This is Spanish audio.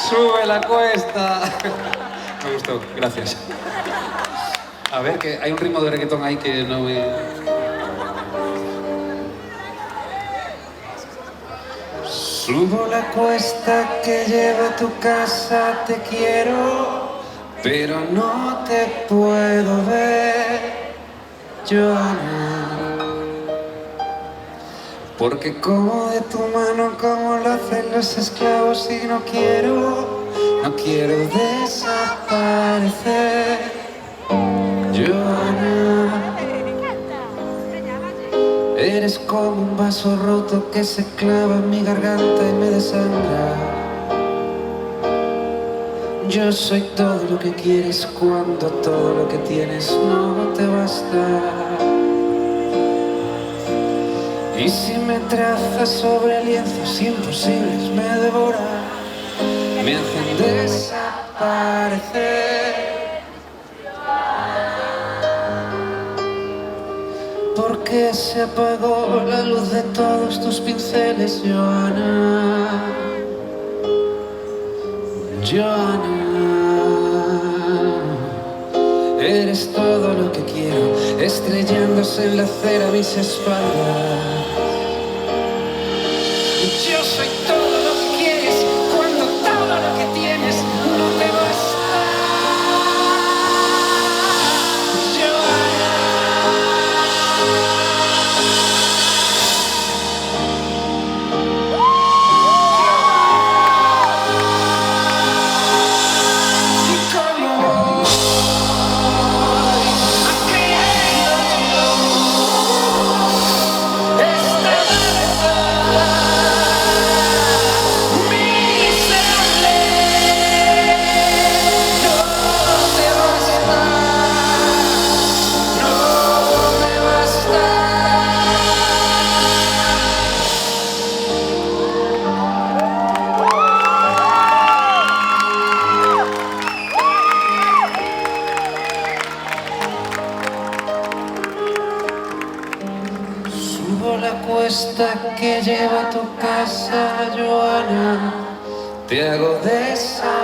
Sube la cuesta. Me gustó, gracias. A ver, que hay un ritmo de reggaetón ahí que no me... Subo la cuesta que lleva a tu casa, te quiero, pero no te puedo ver, Joana. Porque como de tu mano, como lo hacen los esclavos, y no quiero desaparecer, Joana. Eres como un vaso roto que se clava en mi garganta y me desangra. Yo soy todo lo que quieres cuando todo lo que tienes no te basta. Y si me trazas sobre lienzos imposibles me devoran, me hacen desaparecer. Porque se apagó la luz de todos tus pinceles, Joana. Joana, eres todo lo que quiero, estrellándose en la acera mis espaldas. Yo soy todo lo que quieres cuando todo lo que tienes no te basta. Subo la cuesta que lleva a tu casa, Joana, te hago desaparecer.